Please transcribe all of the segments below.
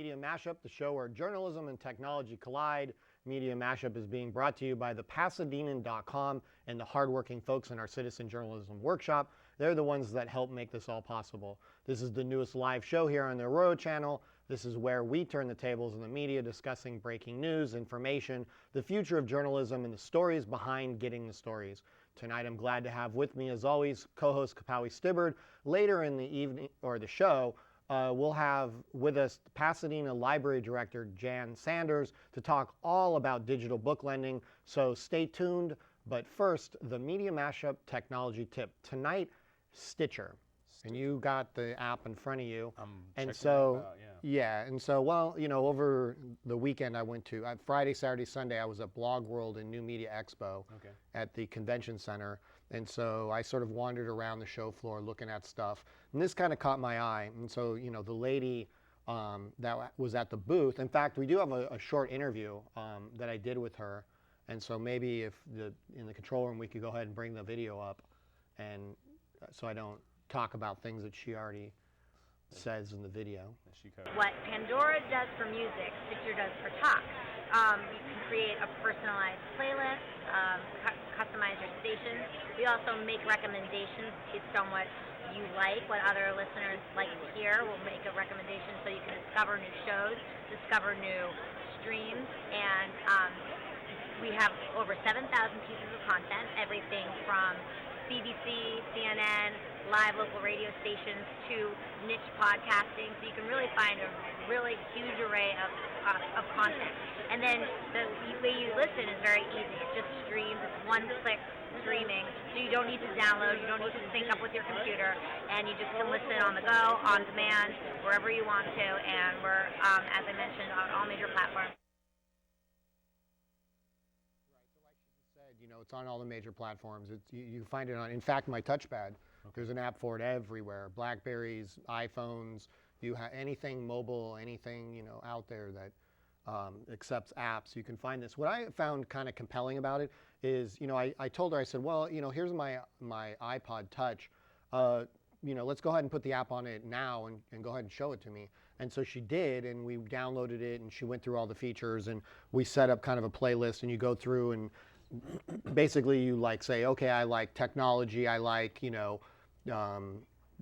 Media Mashup, the show where journalism and technology collide. Media Mashup is being brought to you by the Pasadena.com and the hardworking folks in our Citizen Journalism Workshop. They're the ones that help make this all possible. This is the newest live show here on the Arroyo channel. This is where we turn the tables in the media, discussing breaking news, information, the future of journalism, and the stories behind getting the stories. Tonight I'm glad to have with me, as always, co-host Kapawi Stibbard. Later in the evening, or the show, we'll have with us Pasadena Library Director Jan Sanders to talk all about digital book lending. So stay tuned. But first, the Media Mashup technology tip. Tonight, Stitcher. And you got the app in front of you. And so, well, you know, over the weekend I went to, Friday, Saturday, Sunday, I was at Blog World and New Media Expo at the convention center. And so I sort of wandered around the show floor looking at stuff. And this kind of caught my eye. And so, you know, the lady that was at the booth, in fact, we do have a short interview that I did with her. And so maybe if in the control room we could go ahead and bring the video up, and so I don't talk about things that she already says in the video. What Pandora does for music, Stitcher does for talk. You can create a personalized playlist, customize your stations. We also make recommendations based on what you like, what other listeners like to hear. We'll make a recommendation so you can discover new shows, discover new streams, and we have over 7,000 pieces of content, everything from BBC, CNN, live local radio stations to niche podcasting. So you can really find a really huge array of content. And then the way you listen is very easy. It just streams. It's one-click streaming. So you don't need to download. You don't need to sync up with your computer. And you just can listen on the go, on demand, wherever you want to. And we're, as I mentioned, on all major platforms. You know, it's on all the major platforms. You find it on, in fact, my touchpad. There's an app for it everywhere. Blackberries, iPhones, you have anything mobile, anything, you know, out there that accepts apps, you can find this. What I found kind of compelling about it is, you know, I told her, I said, well, you know, here's my iPod Touch. You know, let's go ahead and put the app on it now and go ahead and show it to me. And so she did, and we downloaded it, and she went through all the features, and we set up kind of a playlist, and you go through and basically you like say, okay, I like technology, I like, you know,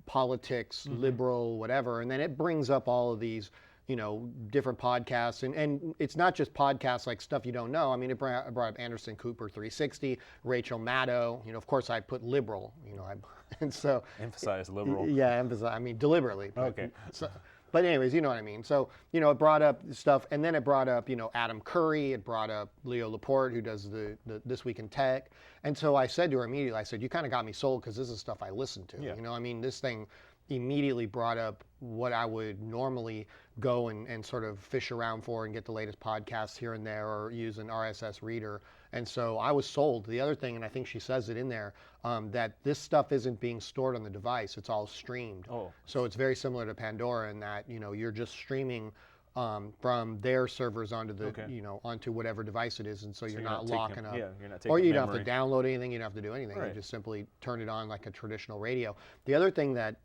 politics, liberal, whatever. And then it brings up all of these, you know, different podcasts. And it's not just podcasts like stuff you don't know. I mean, it brought up Anderson Cooper 360, Rachel Maddow. You know, of course I put liberal, you know, and so. Emphasize liberal. Yeah, emphasize, I mean, deliberately. Okay. But anyways, you know what I mean. So, you know, it brought up stuff, and then it brought up, you know, Adam Curry. It brought up Leo Laporte, who does the This Week in Tech. And so I said to her immediately, I said, you kind of got me sold because this is stuff I listen to. Yeah. You know, I mean, this thing immediately brought up what I would normally go and sort of fish around for and get the latest podcasts here and there or use an RSS reader. And so I was sold. The other thing, and I think she says it in there, that this stuff isn't being stored on the device. It's all streamed. Oh. So it's very similar to Pandora in that, you know, you're just streaming from their servers onto the, you know, onto whatever device it is, and so you're not locking up. Yeah, you're not taking or you memory. don't have to download anything. You don't have to do anything. Right. You just simply turn it on like a traditional radio. The other thing that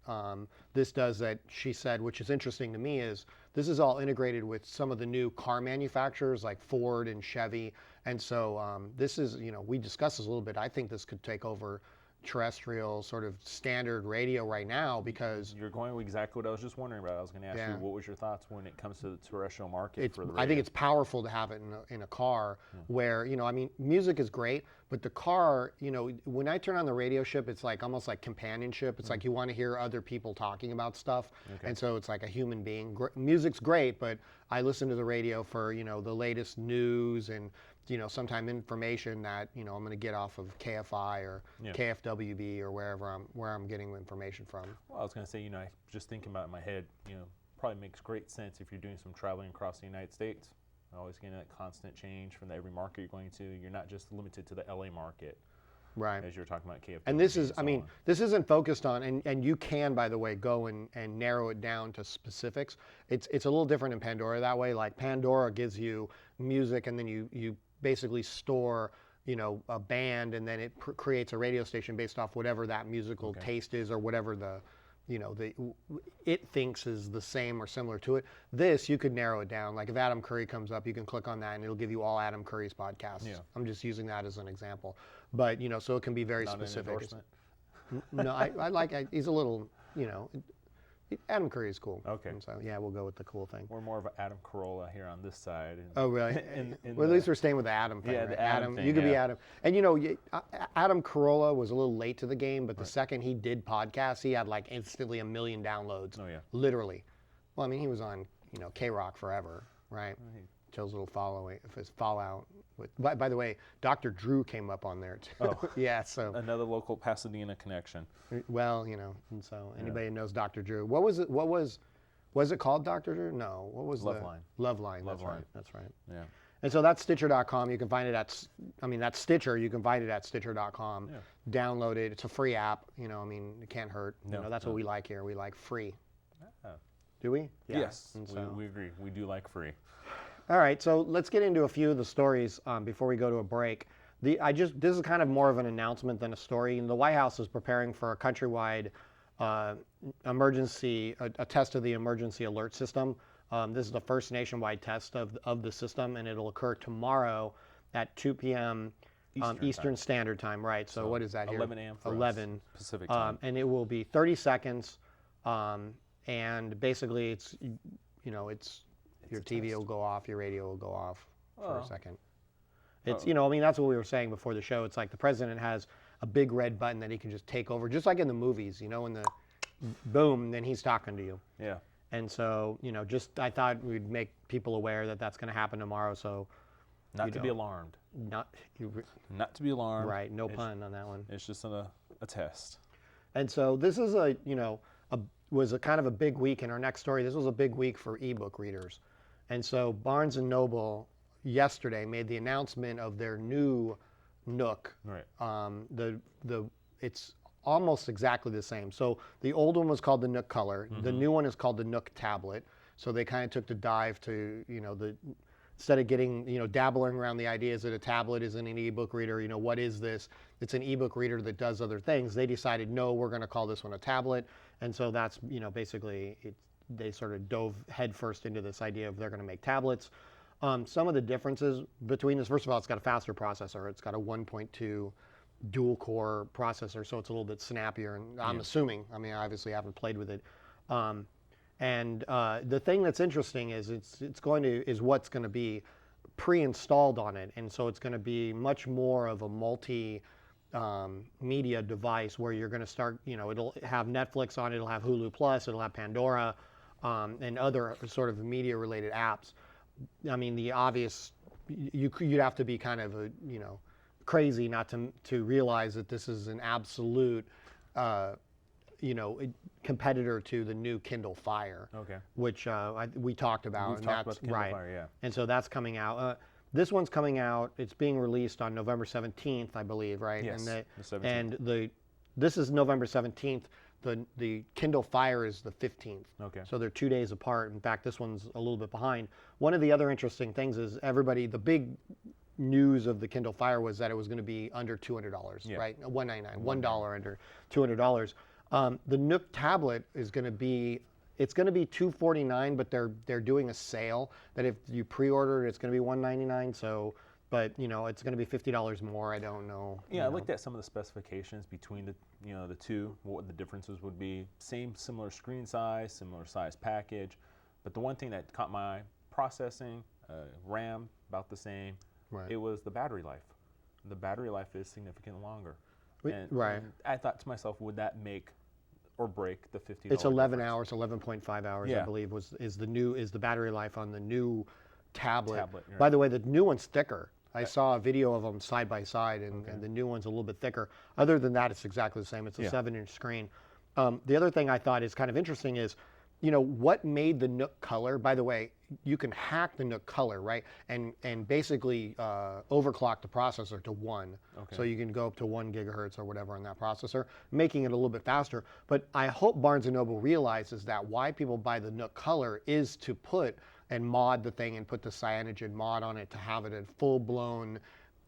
this does that she said, which is interesting to me, is this is all integrated with some of the new car manufacturers like Ford and Chevy. And so this is, you know, we discussed this a little bit. I think this could take over terrestrial sort of standard radio right now, because you're going exactly what I was just wondering about. I was going to ask you, what was your thoughts when it comes to the terrestrial market for the radio? I think it's powerful to have it in a car where, you know, I mean, music is great, but the car, you know, when I turn on the radio ship, it's like almost like companionship. It's like you want to hear other people talking about stuff. And so it's like a human being. Music's great, but I listen to the radio for, you know, the latest news and, you know, sometime information that, you know, I'm going to get off of KFI or KFWB or where I'm getting information from. Well, I was going to say, you know, I just thinking about it in my head, you know, probably makes great sense if you're doing some traveling across the United States. Always getting that constant change from every market you're going to. You're not just limited to the LA market. Right. As you're talking about KFW. And this is, I mean, this isn't focused on, and you can, by the way, go and narrow it down to specifics. It's a little different in Pandora that way. Like Pandora gives you music, and then you basically store, you know, a band, and then it creates a radio station based off whatever that musical taste is, or whatever the it thinks is the same or similar to it. This, you could narrow it down. Like if Adam Curry comes up, you can click on that and it'll give you all Adam Curry's podcasts. Yeah. I'm just using that as an example. But, so it can be very Not an specific. endorsement? No, he's a little, Adam Curry is cool. Okay. And so, yeah, we'll go with the cool thing. We're more of an Adam Carolla here on this side. And Oh, really? Well, at least we're staying with the Adam thing, Yeah, right? the Adam thing, you could be yeah. Adam. And, Adam Carolla was a little late to the game, but the second he did podcasts, he had like instantly 1 million downloads. Oh, yeah. Literally. Well, I mean, he was on, K-Rock forever, right? Chose a little fallout. By the way, Dr. Drew came up on there, too. Oh. Yeah, so. Another local Pasadena connection. Well, and so anybody who knows Dr. Drew. What was it called, Dr. Drew? No. What was Loveline. Loveline, Loveline. right. That's right. Yeah. And so that's Stitcher.com. You can find it that's Stitcher. You can find it at Stitcher.com. Yeah. Download it. It's a free app. It can't hurt. No, That's what we like here. We like free. Ah. Do we? Yeah. Yes, And so- we agree. We do like free. All right, so let's get into a few of the stories before we go to a break. This is kind of more of an announcement than a story. The White House is preparing for a countrywide a test of the emergency alert system. This is the first nationwide test of the system, and it'll occur tomorrow at 2 p.m. Eastern Standard Time. Right. So what is that here? 11 a.m. for us, 11 Pacific time. and it will be 30 seconds, and basically it's your a TV test. will go off, your radio will go off for a Oh. second. It's that's what we were saying before the show. It's like the president has a big red button that he can just take over, just like in the movies. When the boom, then he's talking to you. Yeah. And so I thought we'd make people aware that that's going to happen tomorrow. So Not to be alarmed. not Not to be alarmed. right, no pun on that one. It's just a test. And so this is was a kind of a big week in our next story. This was a big week for ebook readers. And so Barnes & Noble yesterday made the announcement of their new Nook. Right. It's almost exactly the same. So the old one was called the Nook Color. The new one is called the Nook Tablet. So they kind of took the dive to, instead of getting, dabbling around the ideas that a tablet isn't an ebook reader, what is this? It's an ebook reader that does other things. They decided, no, we're going to call this one a tablet. And so that's, basically, they sort of dove headfirst into this idea of they're going to make tablets. Some of the differences between this, first of all, it's got a faster processor. It's got a 1.2 dual core processor, so it's a little bit snappier. And I'm assuming, I obviously haven't played with it. The thing that's interesting is what's going to be pre-installed on it, and so it's going to be much more of a media device where you're going to start. It'll have Netflix on it, it'll have Hulu Plus, it'll have Pandora, and other sort of media-related apps. The obvious, you'd have to be kind of crazy not to realize that this is an absolute. Competitor to the new Kindle Fire, which we talked about. We've talked about the Kindle Fire, yeah. And so that's coming out. This one's coming out. It's being released on November 17th, I believe, right? Yes, the 17th. And this is November 17th. The Kindle Fire is the 15th. Okay. So they're 2 days apart. In fact, this one's a little bit behind. One of the other interesting things is the big news of the Kindle Fire was that it was going to be under $200, right? $199, $1 under $200. The Nook tablet is going to be $249, but they're doing a sale that if you pre-order it, it's going to be $199. So, but it's going to be $50 more. I don't know. Yeah, I looked at some of the specifications between the the two, what the differences would be. Similar screen size, similar size package, but the one thing that caught my eye: processing, RAM about the same. Right. It was the battery life. The battery life is significantly longer. And I thought to myself, would that make or break the $50? It's 11 hours, 11.5 hours, I Yeah. believe, is the battery life on the new tablet. Right. By the way, the new one's thicker. I saw a video of them side by side, and the new one's a little bit thicker. Other than that, it's exactly the same. It's a 7-inch screen. The other thing I thought is kind of interesting is, what made the Nook Color? By the way, you can hack the Nook Color, right? And basically overclock the processor to 1. Okay. So you can go up to 1 gigahertz or whatever on that processor, making it a little bit faster. But I hope Barnes & Noble realizes that why people buy the Nook Color is to put and mod the thing and put the cyanogen mod on it to have it a full-blown,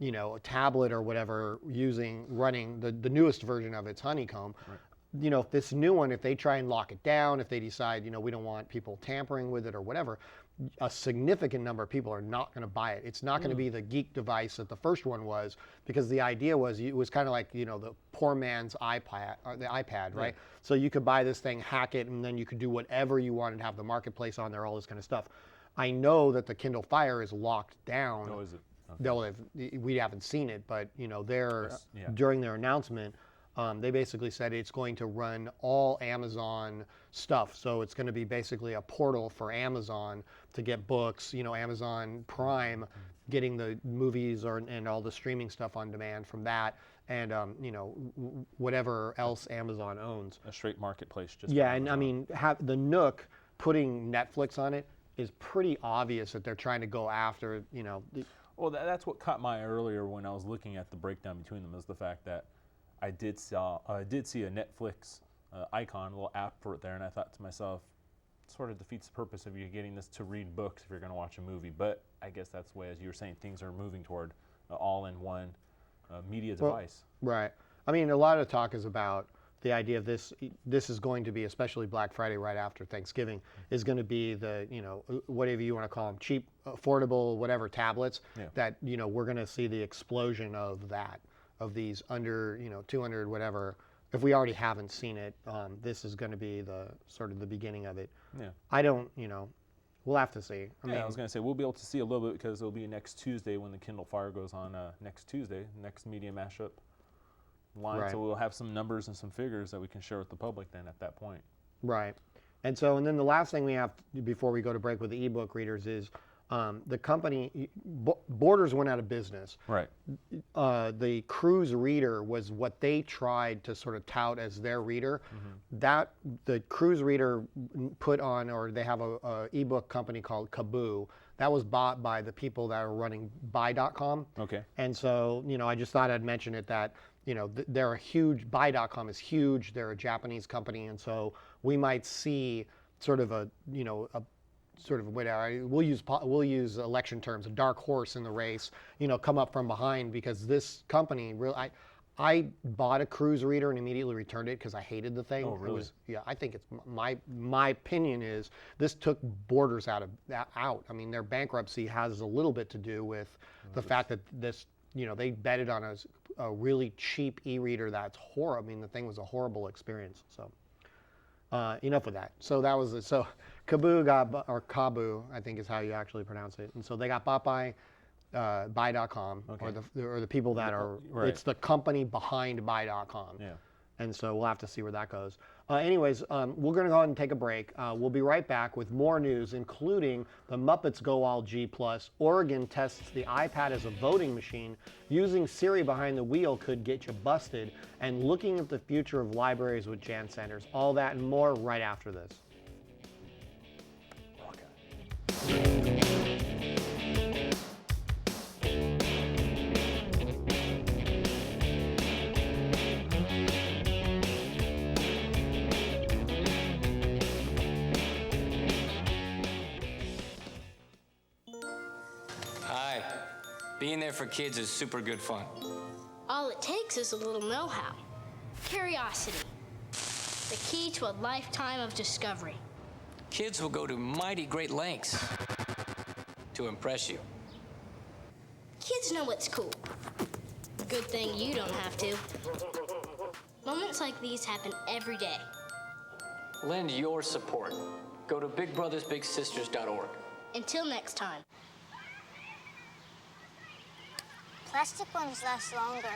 a tablet or whatever running the newest version of its Honeycomb. Right. you know, this new one, if they try and lock it down, if they decide, you know, we don't want people tampering with it or whatever, a significant number of people are not going to buy it. It's not going to be the geek device that the first one was, because the idea was it was kind of like, you know, the poor man's iPad, or the iPad, right? So you could buy this thing, hack it, and then you could do whatever you wanted, have the marketplace on there, all this kind of stuff. I know that the Kindle Fire is locked down. Oh, is it? Okay. Though we haven't seen it, but you know, Yeah. during their announcement, they basically said it's going to run all Amazon stuff. So it's going to be basically a portal for Amazon to get books, you know, Amazon Prime, getting the movies and all the streaming stuff on demand from that, and you know, whatever else Amazon owns. A straight marketplace. Just Yeah, and I mean, the Nook putting Netflix on it is pretty obvious that they're trying to go after, you know. Well, that's what caught my eye earlier when I was looking at the breakdown between them, is the fact that I did see a Netflix icon, a little app for it there, and I thought to myself, sort of defeats the purpose of you getting this to read books if you're going to watch a movie. But I guess that's the way, as you were saying, things are moving toward all-in-one media device. Right. I mean, a lot of talk is about the idea of this is going to be, especially Black Friday right after Thanksgiving, is going to be the, you know, whatever you want to call them, cheap, affordable, whatever tablets, that, you know, we're going to see the explosion of that, of these under, you know, 200, whatever. If we already haven't seen it, this is going to be the sort of the beginning of it. Yeah. I don't, you know, we'll have to see. I mean, I was going to say, we'll be able to see a little bit, because it'll be next Tuesday when the Kindle Fire goes on, next Tuesday, next Media Mashup line. Right. So we'll have some numbers and some figures that we can share with the public then at that point. Right. And so, and then the last thing we have before we go to break with the ebook readers is the company, Borders went out of business. Right. The Cruise Reader was what they tried to sort of tout as their reader. That the Cruise Reader put on, or they have a ebook company called Kaboo. That was bought by the people that are running buy.com. Okay. And so, you know, I just thought I'd mention it, that, you know, they're a huge, buy.com is huge. They're a Japanese company. And so we might see sort of a, you know, a sort of whatever, we'll use election terms, a dark horse in the race, you know, come up from behind, because this company really, I bought a Cruise Reader and immediately returned it because I hated the thing. Oh, really? It was, yeah, I think it's my opinion is this took Borders out. I mean, their bankruptcy has a little bit to do with the fact that this, you know, they betted on a really cheap e-reader that's horrible. I mean, the thing was a horrible experience. So enough of that. So that was so Kaboo got, or Kaboo, I think is how you actually pronounce it. And so they got bought by buy.com, Okay. or the people that are, Right. it's the company behind buy.com. Yeah. And so we'll have to see where that goes. Anyways, we're going to go ahead and take a break. We'll be right back with more news, including the Muppets Go All G+. Oregon tests the iPad as a voting machine. Using Siri behind the wheel could get you busted. And looking at the future of libraries with Jan Sanders. All that and more right after this. Hi. Being there for kids is super good fun. All it takes is a little know-how. Curiosity. The key to a lifetime of discovery. Kids will go to mighty great lengths to impress you. Kids know what's cool. Good thing you don't have to. Moments like these happen every day. Lend your support. Go to bigbrothersbigsisters.org. Until next time. Plastic ones last longer.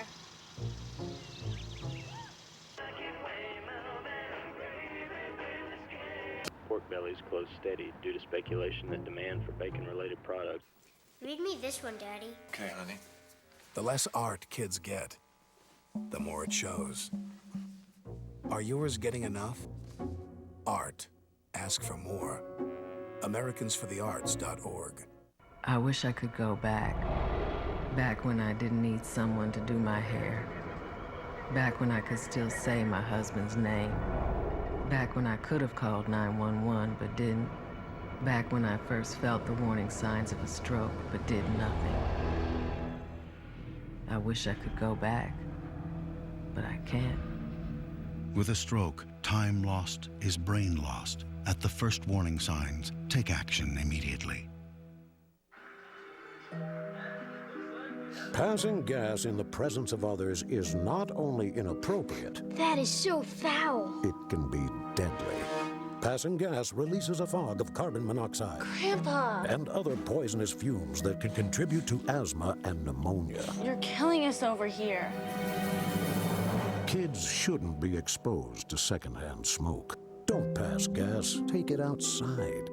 Pork bellies close steady due to speculation that demand for bacon-related products. Read me this one, Daddy. Okay, honey. The less art kids get, the more it shows. Are yours getting enough? Art. Ask for more. AmericansForTheArts.org. I wish I could go back. Back when I didn't need someone to do my hair. Back when I could still say my husband's name. Back when I could have called 911 but didn't. Back when I first felt the warning signs of a stroke but did nothing. I wish I could go back, but I can't. With a stroke, time lost is brain lost. At the first warning signs, take action immediately. Passing gas in the presence of others is not only inappropriate, That is so foul. it can be deadly. Passing gas releases a fog of carbon monoxide Grandpa, and other poisonous fumes that can contribute to asthma and pneumonia. you're killing us over here. Kids shouldn't be exposed to secondhand smoke. Don't pass gas, take it outside.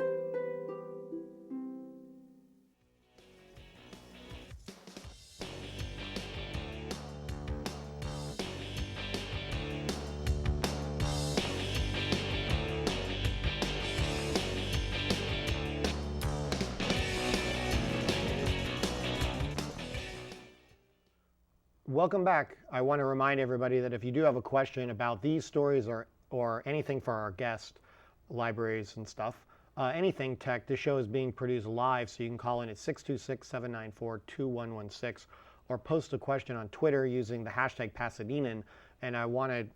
Welcome back. I want to remind everybody that if you do have a question about these stories or anything for our guest libraries and stuff, anything tech, this show is being produced live, so you can call in at 626-794-2116 or post a question on Twitter using the hashtag Pasadenan. And I want to,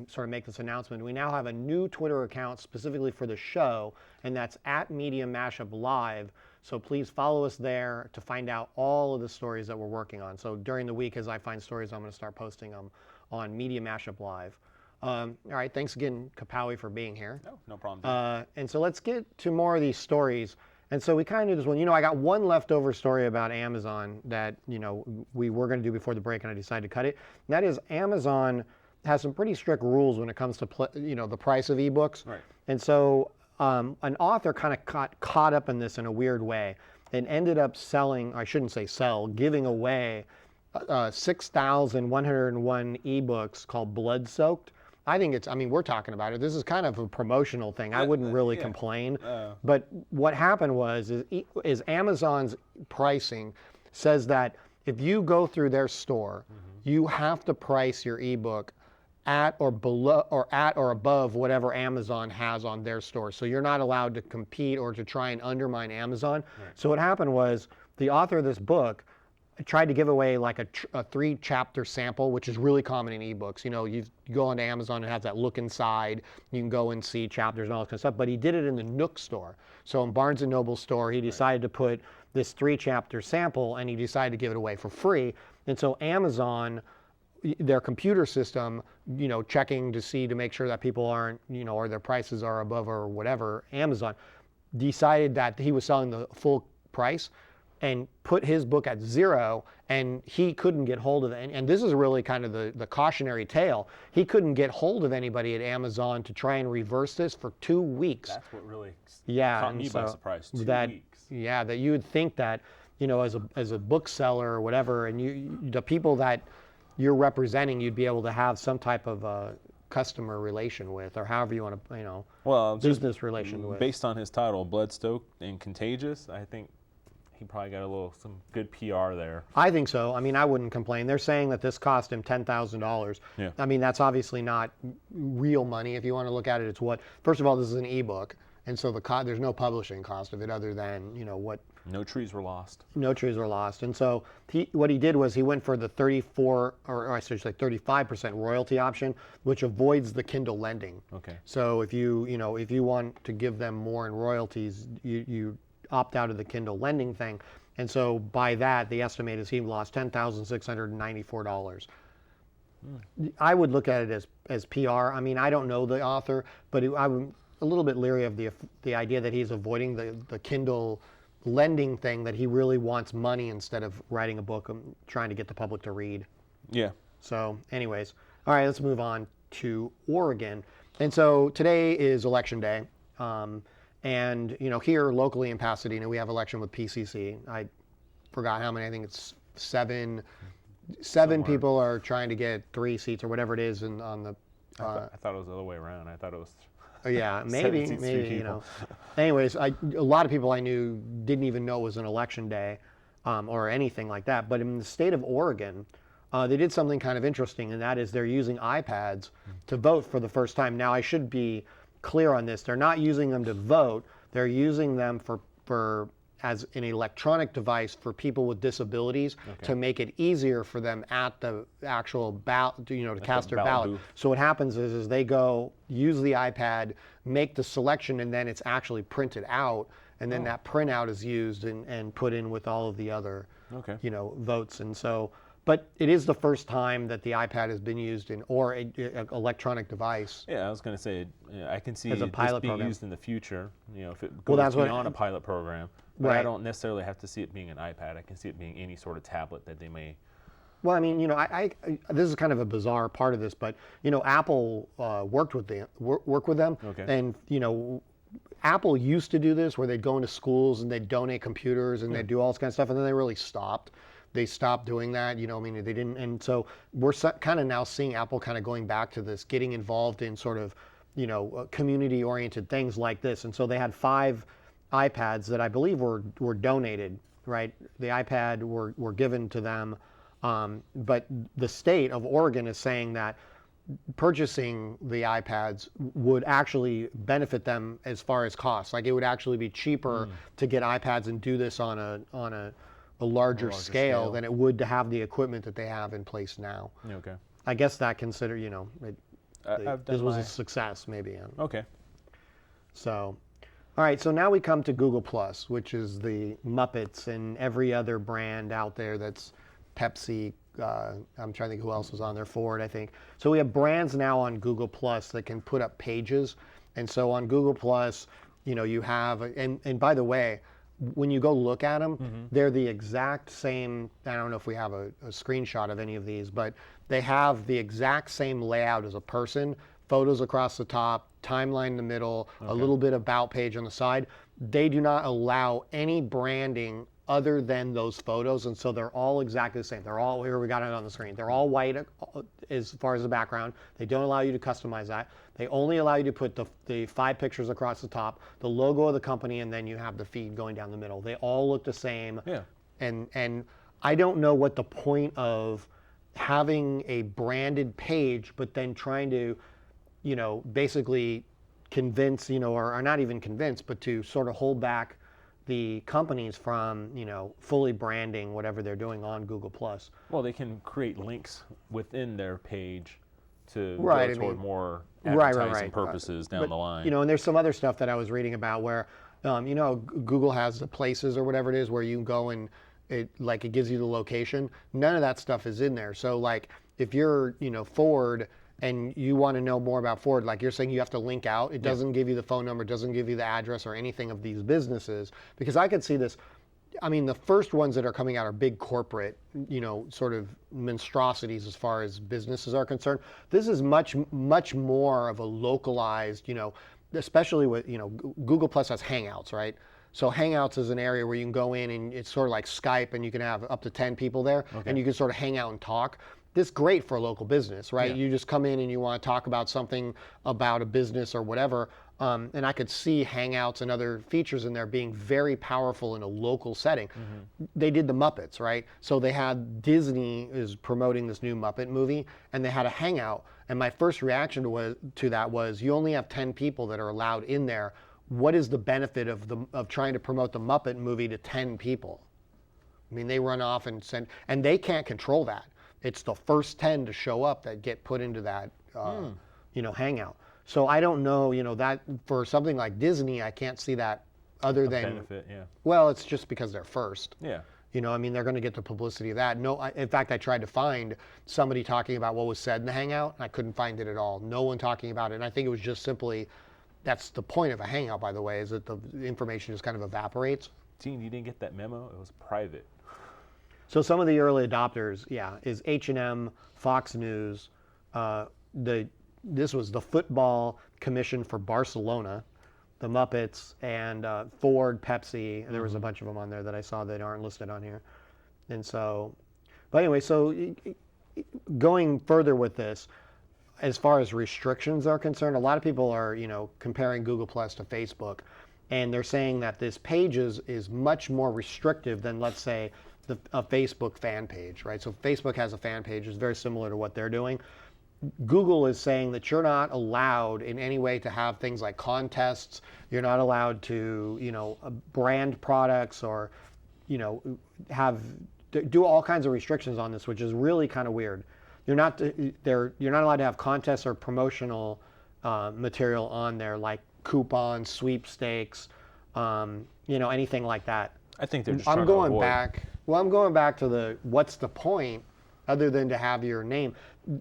sort of make this announcement. We now have a new Twitter account specifically for the show, and that's at Media Mashup Live. So please follow us there to find out all of the stories that we're working on. So during the week, as I find stories, I'm going to start posting them on Media Mashup Live. All right, thanks again, Kapawi, for being here. No problem. And so let's get to more of these stories. And so we kind of just went, I got one leftover story about Amazon that, we were going to do before the break, and I decided to cut it. And that is Amazon has some pretty strict rules when it comes to, the price of ebooks. Right. And so an author kind of got caught up in this in a weird way and ended up giving away 6,101 ebooks called Blood Soaked. I think we're talking about it. This is kind of a promotional thing. I wouldn't really complain. But what happened is Amazon's pricing says that if you go through their store, you have to price your ebook at or above whatever Amazon has on their store. So you're not allowed to compete or to try and undermine Amazon. Right. So what happened was the author of this book tried to give away like a 3-chapter sample, which is really common in ebooks. You go onto Amazon, it has that look inside. You can go and see chapters and all this kind of stuff. But he did it in the Nook store. So in Barnes & Noble store, he decided to put this 3-chapter sample, and he decided to give it away for free. And so Amazon, their computer system, checking to make sure that people aren't, or their prices are above or whatever, Amazon decided that he was selling the full price and put his book at 0, and he couldn't get hold of it. And this is really kind of the cautionary tale. He couldn't get hold of anybody at Amazon to try and reverse this for 2 weeks. That's what really caught me by surprise. 2 weeks. Yeah, that you would think that, as a bookseller or whatever, and the people that you're representing, you'd be able to have some type of customer relation with, or however you want to, business relation with. Based on his title, Bloodstoked and Contagious, I think he probably got some good PR there. I think so. I wouldn't complain. They're saying that this cost him $10,000. Yeah. That's obviously not real money. If you want to look at it, first of all, this is an ebook, and so there's no publishing cost of it other than, what. No trees were lost. No trees were lost. And so what he did was he went for the 35% royalty option, which avoids the Kindle lending. Okay. So if you want to give them more in royalties, you opt out of the Kindle lending thing. And so by that, the estimate is he lost $10,694. I would look at it as PR. I don't know the author, but I'm a little bit leery of the idea that he's avoiding the Kindle lending thing, that he really wants money instead of writing a book and trying to get the public to read. Yeah. So anyways, all right, let's move on to Oregon. And so today is election day. And here locally in Pasadena, we have election with PCC. I forgot how many, I think it's seven people are trying to get 3 seats or whatever it is on the. I thought it was the other way around. I thought it was. Yeah, maybe, Anyways, a lot of people I knew didn't even know it was an election day or anything like that. But in the state of Oregon, they did something kind of interesting, and that is they're using iPads to vote for the first time. Now, I should be clear on this. They're not using them to vote. They're using them for as an electronic device for people with disabilities to make it easier for them at the actual ballot, to cast their ballot. Booth. So what happens is they go use the iPad, make the selection, and then it's actually printed out, and then that printout is used and put in with all of the other votes. And so, but it is the first time that the iPad has been used in, or a electronic device. Yeah, I was going to say, I can see as a this pilot being program. used in the future, if it goes beyond a pilot program. But I don't necessarily have to see it being an iPad. I can see it being any sort of tablet that they may. Well, I mean, this is kind of a bizarre part of this, but Apple worked with them, and Apple used to do this where they'd go into schools and they'd donate computers and they'd do all this kind of stuff, and then they really stopped. They stopped doing that, they didn't, and so we're kind of now seeing Apple kind of going back to this, getting involved in sort of, community-oriented things like this, and so they had 5 iPads that I believe were donated, right? The iPad were given to them, but the state of Oregon is saying that purchasing the iPads would actually benefit them as far as costs. Like it would actually be cheaper to get iPads and do this on a larger scale than it would to have the equipment that they have in place now. Okay. I guess that consider, this was a success maybe. Okay. So, all right, so now we come to Google Plus, which is the Muppets and every other brand out there that's Pepsi. I'm trying to think who else was on there, Ford, I think. So we have brands now on Google Plus that can put up pages. And so on Google Plus, you have, and by the way, when you go look at them, they're the exact same. I don't know if we have a screenshot of any of these, but they have the exact same layout as a person, photos across the top, timeline in the middle, a little bit about page on the side. They do not allow any branding other than those photos, and so they're all exactly the same. They're all, here we got it on the screen, they're all white as far as the background. They don't allow you to customize that. They only allow you to put the 5 pictures across the top, the logo of the company, and then you have the feed going down the middle. They all look the same. Yeah. And I don't know what the point of having a branded page, but then trying to, basically convince, or not even convince, but to sort of hold back the companies from, fully branding whatever they're doing on Google Plus. Well, they can create links within their page to go toward more advertising purposes down the line. And there's some other stuff that I was reading about where, Google has the places or whatever it is where you can go and it gives you the location. None of that stuff is in there. So like if you're, Ford, and you want to know more about Ford, like you're saying you have to link out. It doesn't give you the phone number, doesn't give you the address or anything of these businesses. Because I could see this, the first ones that are coming out are big corporate, sort of monstrosities as far as businesses are concerned. This is much, much more of a localized, especially with, Google Plus has Hangouts, right? So Hangouts is an area where you can go in and it's sort of like Skype and you can have up to 10 people there and you can sort of hang out and talk. This is great for a local business, right? Yeah. You just come in and you want to talk about something about a business or whatever. And I could see Hangouts and other features in there being very powerful in a local setting. They did the Muppets, right? So they had Disney is promoting this new Muppet movie and they had a Hangout. And my first reaction to that was you only have 10 people that are allowed in there. What is the benefit of trying to promote the Muppet movie to 10 people? They run off and send, and they can't control that. It's the first 10 to show up that get put into that, Hangout. So I don't know, that for something like Disney, I can't see that other than benefit, yeah. Well, it's just because they're first. Yeah. They're going to get the publicity of that. No, in fact, I tried to find somebody talking about what was said in the Hangout, and I couldn't find it at all. No one talking about it, and I think it was just simply, that's the point of a Hangout, by the way, is that the information just kind of evaporates. Gene, you didn't get that memo? It was private. So some of the early adopters, is H&M, Fox News. This was the Football Commission for Barcelona, the Muppets, and Ford, Pepsi. And there was a bunch of them on there that I saw that aren't listed on here. And so, but anyway, so going further with this, as far as restrictions are concerned, a lot of people are, comparing Google Plus to Facebook. And they're saying that this page is much more restrictive than, let's say, a Facebook fan page, right? So Facebook has a fan page, it's very similar to what they're doing. Google is saying that you're not allowed in any way to have things like contests. You're not allowed to, brand products or, do all kinds of restrictions on this, which is really kind of weird. You're not allowed to have contests or promotional material on there, like coupons, sweepstakes, anything like that. I think they're just I'm trying going to avoid. back. Well, I'm going back to what's the point other than to have your name?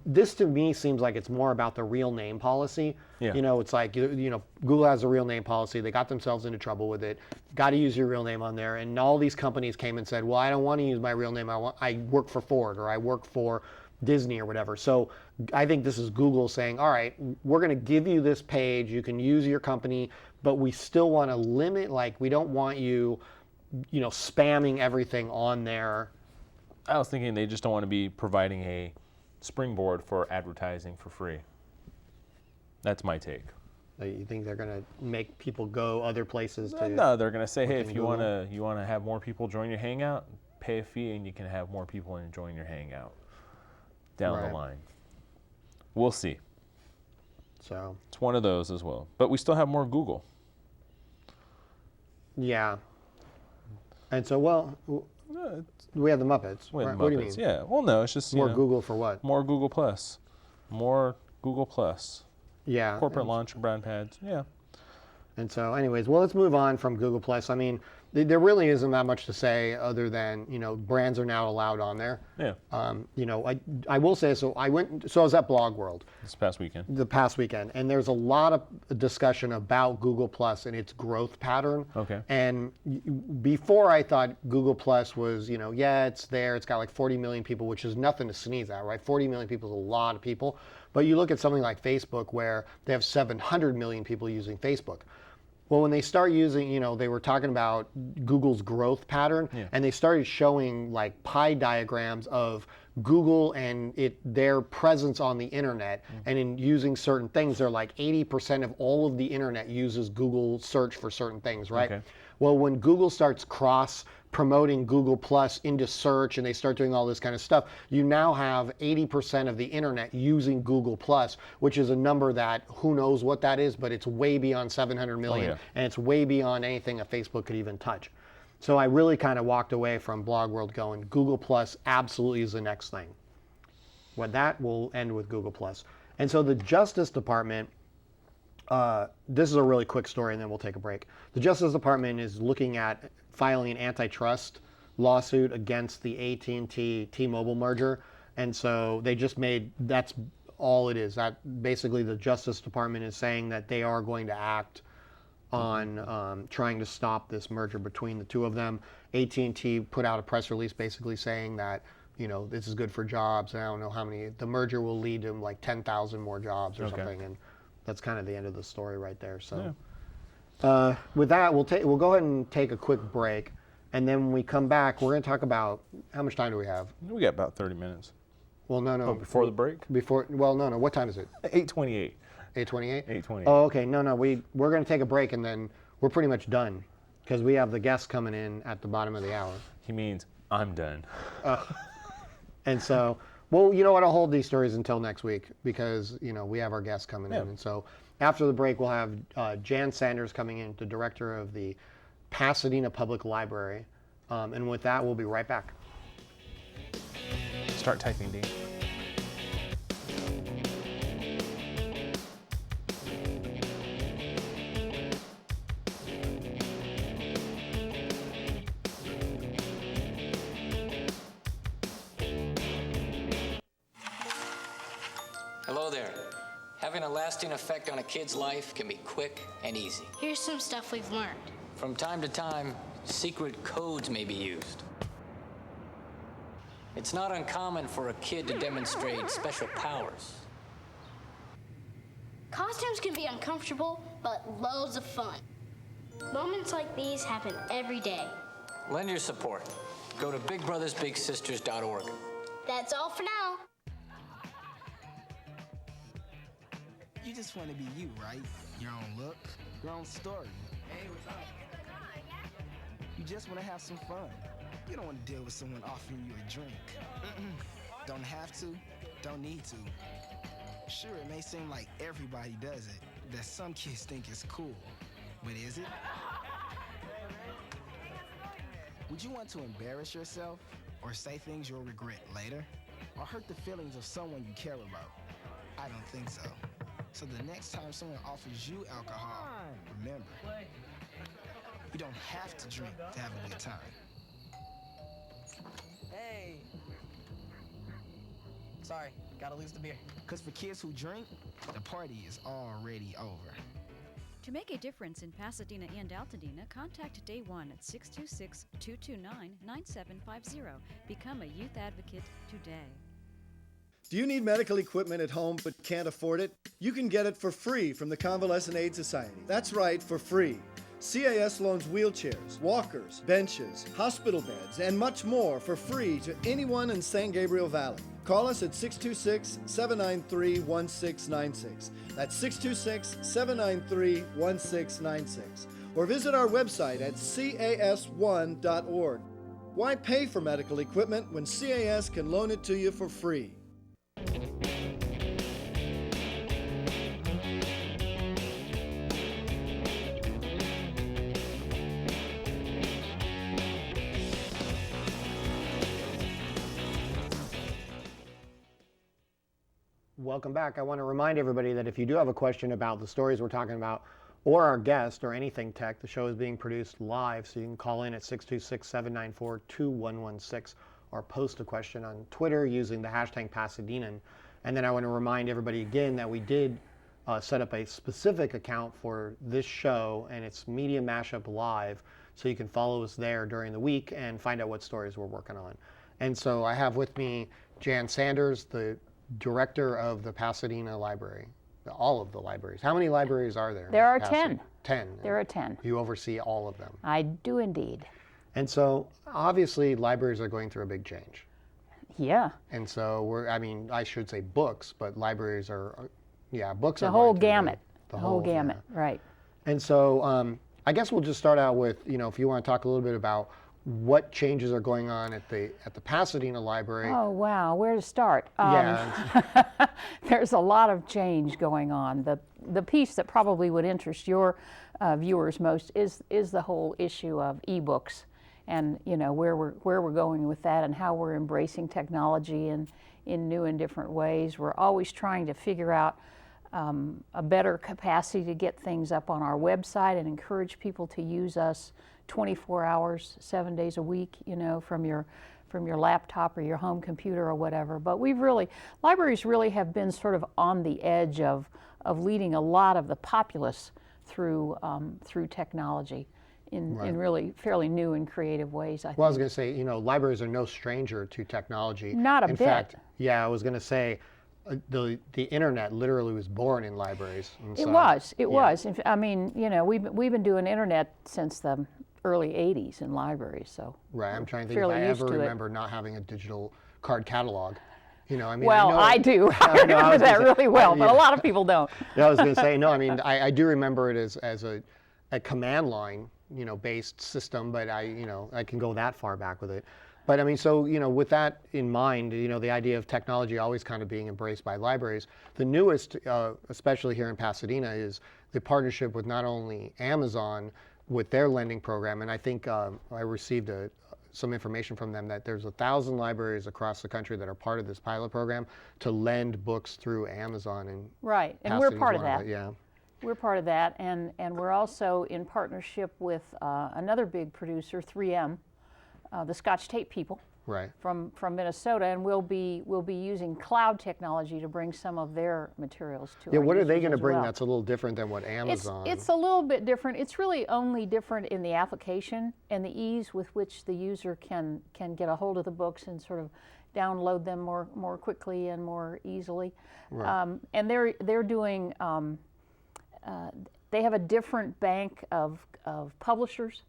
This to me seems like it's more about the real name policy. Yeah. It's like, Google has a real name policy. They got themselves into trouble with it. Got to use your real name on there. And all these companies came and said, well, I don't want to use my real name. I work for Ford or I work for Disney or whatever. So I think this is Google saying, all right, we're going to give you this page. You can use your company, but we still want to limit, we don't want you, spamming everything on there. I was thinking they just don't want to be providing a springboard for advertising for free. That's my take. You think they're going to make people go other places to? No, they're going to say, hey, if you Google? want to have more people join your Hangout, pay a fee and you can have more people join your Hangout down Right. the line. We'll see. So it's one of those as well. But we still have more Google. Yeah. And so, we have the Muppets. We have right? the What do you Muppets. mean? Yeah. Well, no, it's just More Google for what? More Google Plus. More Google Plus. Yeah. Corporate launch brown pads. Yeah. And so, anyways, let's move on from Google Plus. I mean, there really isn't that much to say other than brands are now allowed on there. Yeah. I will say so. I was at Blog World this past weekend. The past weekend, and there's a lot of discussion about Google Plus and its growth pattern. Okay. And before I thought Google Plus was, it's there. It's got like 40 million people, which is nothing to sneeze at, right? 40 million people is a lot of people. But you look at something like Facebook, where they have 700 million people using Facebook. Well, when they start using, they were talking about Google's growth pattern, and they started showing like pie diagrams of Google and their presence on the internet, and in using certain things, they're like 80% of all of the internet uses Google search for certain things, right? Okay. Well, when Google starts promoting Google Plus into search and they start doing all this kind of stuff, you now have 80% of the internet using Google Plus, which is a number that who knows what that is, but it's way beyond 700 million, and it's way beyond anything that Facebook could even touch. So I really kind of walked away from Blog World going, Google Plus absolutely is the next thing. Well, that will end with Google Plus. And so the Justice Department, this is a really quick story and then we'll take a break. The Justice Department is looking at filing an antitrust lawsuit against the AT&T T-Mobile merger. And so they just that's all it is. That basically the Justice Department is saying that they are going to act on trying to stop this merger between the two of them. AT&T put out a press release basically saying that, this is good for jobs. And I don't know how many, the merger will lead to like 10,000 more jobs or something. And that's kind of the end of the story right there. So with that, we'll go ahead and take a quick break. And then when we come back, we're going to talk about, how much time do we have? We got about 30 minutes. Well, no. Oh, before the break? No. What time is it? 8:28. 8:28? 8:28. Oh, okay. No. We're going to take a break and then we're pretty much done because we have the guests coming in at the bottom of the hour. He means I'm done. And so, well, you know what? I'll hold these stories until next week because, we have our guests coming in. And so after the break, we'll have Jan Sanders coming in, the director of the Pasadena Public Library. And with that, we'll be right back. Start typing, D. Hello there. Having a lasting effect on a kid's life can be quick and easy. Here's some stuff we've learned. From time to time, secret codes may be used. It's not uncommon for a kid to demonstrate special powers. Costumes can be uncomfortable, but loads of fun. Moments like these happen every day. Lend your support. Go to bigbrothersbigsisters.org. That's all for now. You just want to be you, right? Your own look, your own story. Hey, what's up? You just want to have some fun. You don't want to deal with someone offering you a drink. Don't have to, don't need to. Sure, it may seem like everybody does it, that some kids think it's cool, but is it? Would you want to embarrass yourself, or say things you'll regret later, or hurt the feelings of someone you care about? I don't think so. So the next time someone offers you alcohol, remember, you don't have to drink to have a good time. Hey. Sorry, gotta lose the beer. Because for kids who drink, the party is already over. To make a difference in Pasadena and Altadena, contact Day One at 626-229-9750. Become a youth advocate today. Do you need medical equipment at home but can't afford it? You can get it for free from the Convalescent Aid Society. That's right, for free. CAS loans wheelchairs, walkers, benches, hospital beds, and much more for free to anyone in San Gabriel Valley. Call us at 626-793-1696. That's 626-793-1696. Or visit our website at cas1.org. Why pay for medical equipment when CAS can loan it to you for free? Welcome back. I want to remind everybody that if you do have a question about the stories we're talking about or our guest or anything tech, the show is being produced live, so you can call in at 626-794-2116 or post a question on Twitter using the hashtag Pasadenan. And then I want to remind everybody again that we did set up a specific account for this show, and it's Media Mashup Live, so you can follow us there during the week and find out what stories we're working on. And so I have with me Jan Sanders, the director of the Pasadena Library, all of the libraries. How many libraries are there? There are 10. 10. There are 10. You oversee all of them. I do indeed. And so obviously libraries are going through a big change. Yeah. And so I should say books, but libraries are, books are the whole gamut. The whole gamut, right. And so I guess we'll just start out with, if you want to talk a little bit about what changes are going on at the Pasadena Library. Oh, wow. Where to start? Yeah. There's a lot of change going on. The piece that probably would interest your viewers most is the whole issue of eBooks, and where we're going with that and how we're embracing technology in new and different ways. We're always trying to figure out a better capacity to get things up on our website and encourage people to use us 24 hours, 7 days a week, from your laptop or your home computer or whatever. But libraries really have been sort of on the edge of leading a lot of the populace through technology in really fairly new and creative ways, I think. Well, I was going to say, libraries are no stranger to technology. Not a bit. In fact, I was going to say, the internet literally was born in libraries. And it was. I mean, we've been doing internet since the early 80s in libraries, so right. I'm trying to think if I ever remember not having a digital card catalog. I do. I remember that really well, but a lot of people don't. I was going to say, I do remember it as a command line, based system, but I can go that far back with it. But with that in mind, the idea of technology always kind of being embraced by libraries. The newest, especially here in Pasadena, is the partnership with not only Amazon with their lending program, and I think I received some information from them that there's 1,000 libraries across the country that are part of this pilot program to lend books through Amazon. And right, and we're part of that. Yeah. We're part of that, and we're also in partnership with another big producer, 3M. The Scotch tape people, right, from Minnesota, and we'll be using cloud technology to bring some of their materials to. Yeah, what are they going to bring that's a little different than what Amazon? It's a little bit different. It's really only different in the application and the ease with which the user can get a hold of the books and sort of download them more quickly and more easily. Right. And they're doing. They have a different bank of publishers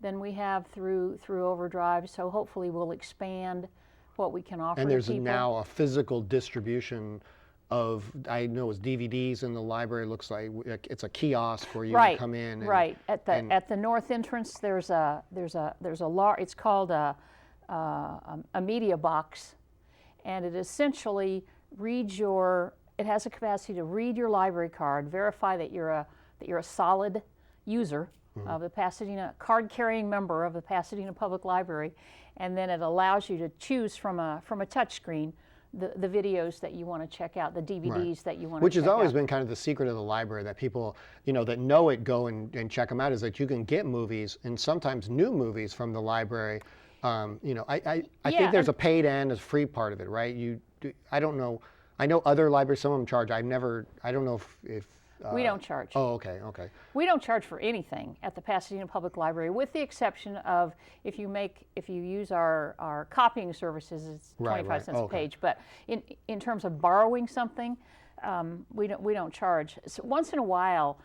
than we have through Overdrive, so hopefully we'll expand what we can offer. And there's people. Now a physical distribution of, I know it's DVDs in the library. It looks like it's a kiosk where you can come in. Right. At the north entrance, there's a large. It's called a media box, and it essentially reads your It has a capacity to read your library card, verify that you're a solid user of the Pasadena, card-carrying member of the Pasadena Public Library, and then it allows you to choose from a touch screen the videos that you want to check out, the DVDs that you want to check out. Which has always been kind of the secret of the library, that people, that know it go and check them out, is that you can get movies, and sometimes new movies from the library. I think there's a paid and a free part of it, right? I don't know. I know other libraries, some of them charge. I don't know if we don't charge. Oh, okay. We don't charge for anything at the Pasadena Public Library, with the exception of if you use our copying services, it's 25 cents a page. But in terms of borrowing something, we don't charge. So once in a while,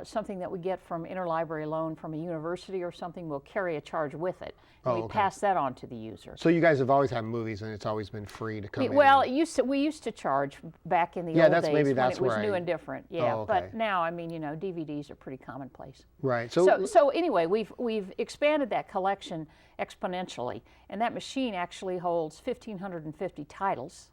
something that we get from interlibrary loan from a university or something will carry a charge with it. And we pass that on to the user. So you guys have always had movies, and it's always been free to come in? Well, we used to charge back in the old days when it was new and different. Yeah, Oh, okay. But now, DVDs are pretty commonplace. Right. So anyway, we've expanded that collection exponentially, and that machine actually holds 1,550 titles.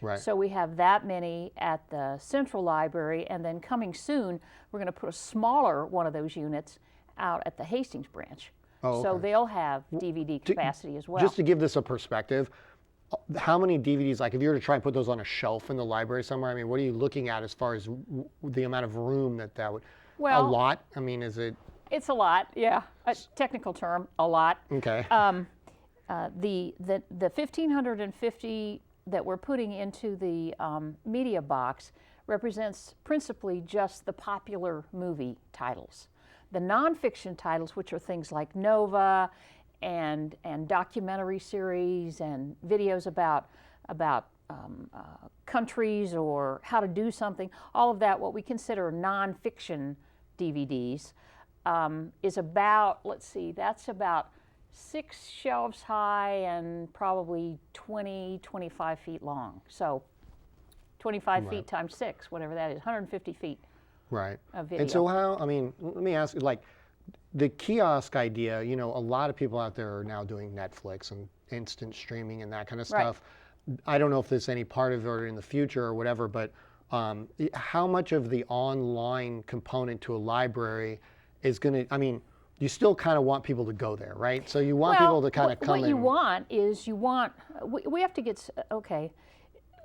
Right. So we have that many at the Central Library, and then coming soon, we're going to put a smaller one of those units out at the Hastings branch. Oh, so they'll have DVD capacity as well. Just to give this a perspective, how many DVDs, like if you were to try and put those on a shelf in the library somewhere, what are you looking at as far as the amount of room that would? Well, a lot? Is it? It's a lot, yeah. A technical term, a lot. Okay. The 1,550 that we're putting into the media box represents principally just the popular movie titles. The nonfiction titles, which are things like Nova and documentary series and videos about countries or how to do something, all of that, what we consider nonfiction DVDs, is about, let's see, that's about 6 shelves high and probably 25 feet long. So 25 feet times 6, whatever that is, 150 feet. Right. Of video. And so let me ask you, like, the kiosk idea, a lot of people out there are now doing Netflix and instant streaming and that kind of stuff. Right. I don't know if there's any part of it in the future or whatever, but how much of the online component to a library is going to, you still kind of want people to go there, right? So you want people to kind of come in. What you want is we have to get,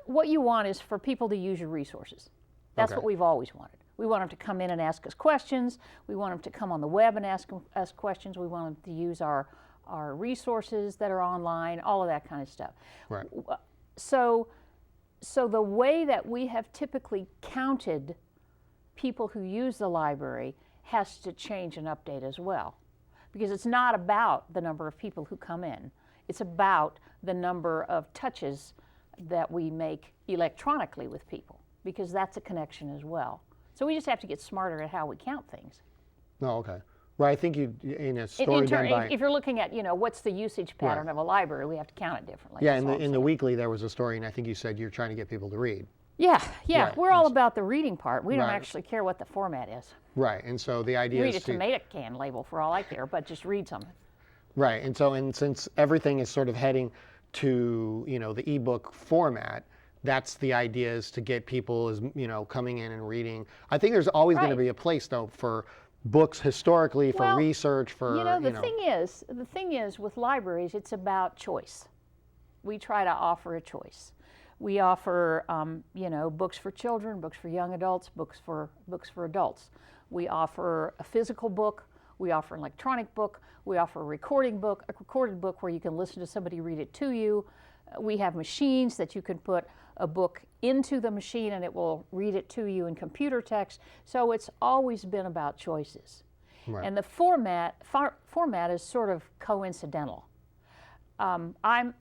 what you want is for people to use your resources. That's what we've always wanted. We want them to come in and ask us questions. We want them to come on the web and ask us questions. We want them to use our resources that are online, all of that kind of stuff. Right. So the way that we have typically counted people who use the library has to change and update as well. Because it's not about the number of people who come in. It's about the number of touches that we make electronically with people, because that's a connection as well. So we just have to get smarter at how we count things. Oh, okay. Well, I think in a story done by... If you're looking at, what's the usage pattern of a library, we have to count it differently. Yeah, in the weekly there was a story, and I think you said you're trying to get people to read. Yeah. Right. We're all about the reading part. We don't actually care what the format is. Right, and so the idea is read a tomato can label for all I care, but just read something. Right, and since everything is sort of heading to, the ebook format, that's the idea, is to get people coming in and reading. I think there's always going to be a place though for books historically, for research, for the thing is with libraries, it's about choice. We try to offer a choice. We offer books for children, books for young adults, books for adults. We offer a physical book. We offer an electronic book. We offer a recorded book where you can listen to somebody read it to you. We have machines that you can put a book into the machine and it will read it to you in computer text. So it's always been about choices. Right. And the format is sort of coincidental. I'm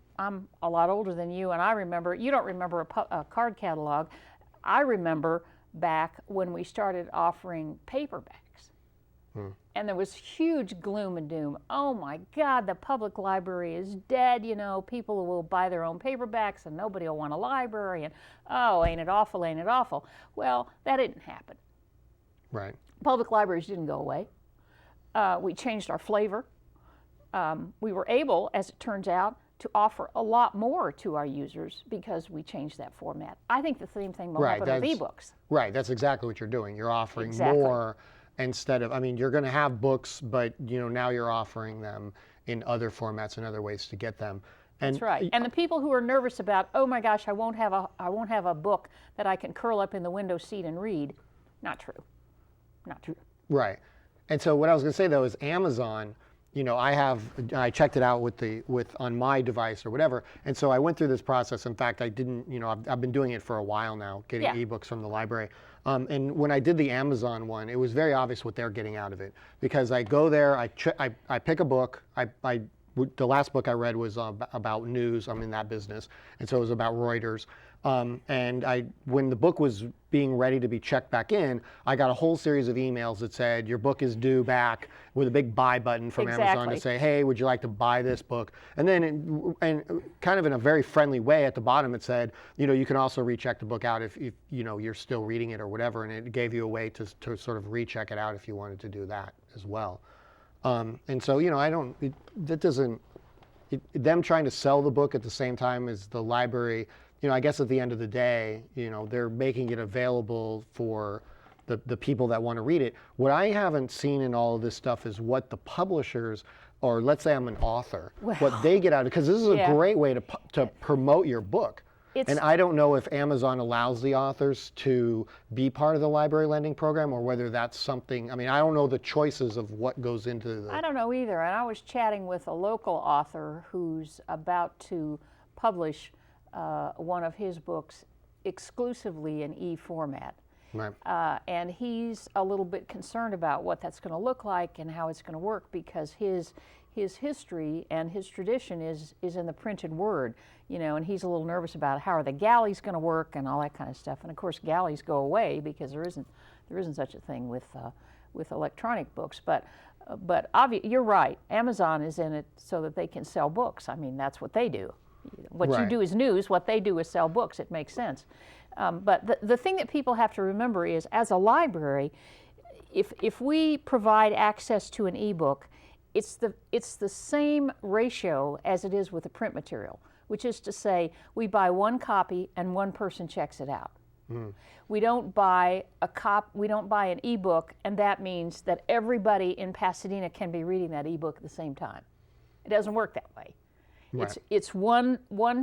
a lot older than you, and I remember, you don't remember a card catalog. I remember back when we started offering paperbacks. And there was huge gloom and doom. Oh my God, the public library is dead. People will buy their own paperbacks and nobody will want a library. And oh, ain't it awful, ain't it awful? Well, that didn't happen. Right. Public libraries didn't go away. We changed our flavor. We were able, as it turns out, to offer a lot more to our users because we changed that format. I think the same thing will happen with ebooks. Right, that's exactly what you're doing. You're offering Exactly. more instead of, I mean, you're going to have books, but now you're offering them in other formats and other ways to get them. And that's right. And the people who are nervous about, oh my gosh, I won't have a book that I can curl up in the window seat and read. Not true. Not true. Right. And so what I was going to say though is Amazon, I checked it out on my device or whatever, and so I went through this process. In fact, I didn't, I've been doing it for a while now, getting ebooks from the library. And when I did the Amazon one, it was very obvious what they're getting out of it, because I go there, I pick a book. The last book I read was about news. I'm in that business, and so it was about Reuters. And when the book was being ready to be checked back in, I got a whole series of emails that said, your book is due back, with a big buy button from Amazon to say, hey, would you like to buy this book? And then, and kind of in a very friendly way at the bottom, it said, you can also recheck the book out if you're still reading it or whatever. And it gave you a way to sort of recheck it out if you wanted to do that as well. And so, them trying to sell the book at the same time as the library, I guess at the end of the day, they're making it available for the people that want to read it. What I haven't seen in all of this stuff is what the publishers, or let's say I'm an author, what they get out of it, because this is a great way to promote your book. And I don't know if Amazon allows the authors to be part of the library lending program, or whether that's something, I don't know the choices of what goes into the... I don't know either. And I was chatting with a local author who's about to publish one of his books exclusively in e-format. Right. And he's a little bit concerned about what that's going to look like and how it's going to work, because his history and his tradition is in the printed word, and he's a little nervous about how are the galleys going to work and all that kind of stuff. And of course, galleys go away because there isn't such a thing with electronic books. But you're right. Amazon is in it so that they can sell books. That's what they do. What you do is news. What they do is sell books. It makes sense. But the thing that people have to remember is, as a library, if we provide access to an ebook, it's the same ratio as it is with the print material, which is to say, we buy one copy and one person checks it out. We don't buy an ebook, and that means that everybody in Pasadena can be reading that ebook at the same time. It doesn't work that way. Right. It's one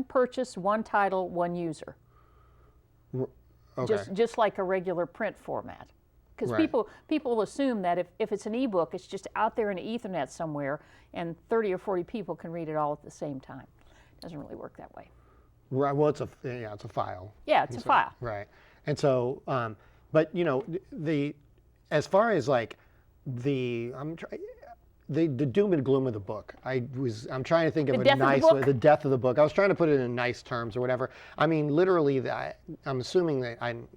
purchase, one title, one user. Okay. Just like a regular print format. Because people assume that if it's an ebook, it's just out there in the Ethernet somewhere, and 30 or 40 people can read it all at the same time. It doesn't really work that way. Right. Well, it's a file. Yeah, it's a file. Right. And so, but as far as like the doom and gloom of the book, I'm trying to think of the death of the book. I was trying to put it in nice terms or whatever. Literally, I'm assuming that I'm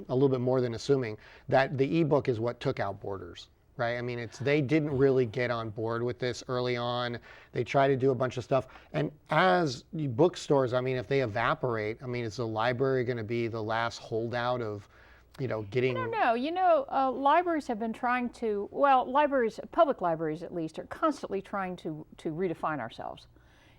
a little bit more than assuming that the ebook is what took out Borders, right? They didn't really get on board with this early on. They tried to do a bunch of stuff, and as bookstores, if they evaporate, is the library going to be the last holdout of getting... I don't know. Libraries have been trying to, public libraries at least, are constantly trying to redefine ourselves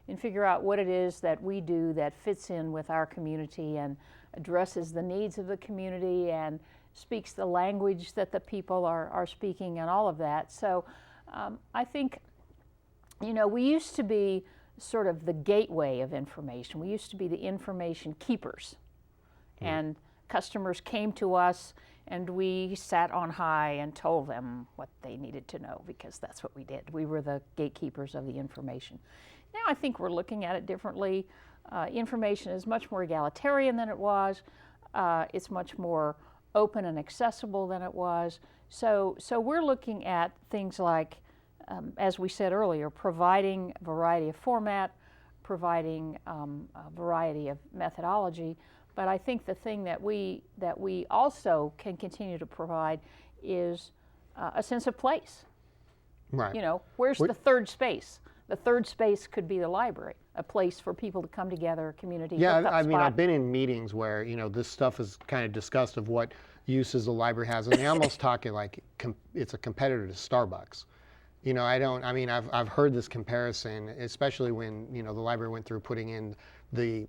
and figure out what it is that we do that fits in with our community and addresses the needs of the community and speaks the language that the people are speaking and all of that. So I think, we used to be sort of the gateway of information. We used to be the information keepers. And customers came to us, and we sat on high and told them what they needed to know, because that's what we did. We were the gatekeepers of the information. Now I think we're looking at it differently. Information is much more egalitarian than it was. It's much more open and accessible than it was. So we're looking at things like, as we said earlier, providing a variety of format, providing a variety of methodology. But I think the thing that we also can continue to provide is a sense of place. Right. Where's the third space? The third space could be the library, a place for people to come together, a community. Yeah, I've been in meetings where this stuff is kind of discussed of what uses the library has, and they almost talk it like it's a competitor to Starbucks. You know, I mean, I've heard this comparison, especially when, you know, the library went through putting in the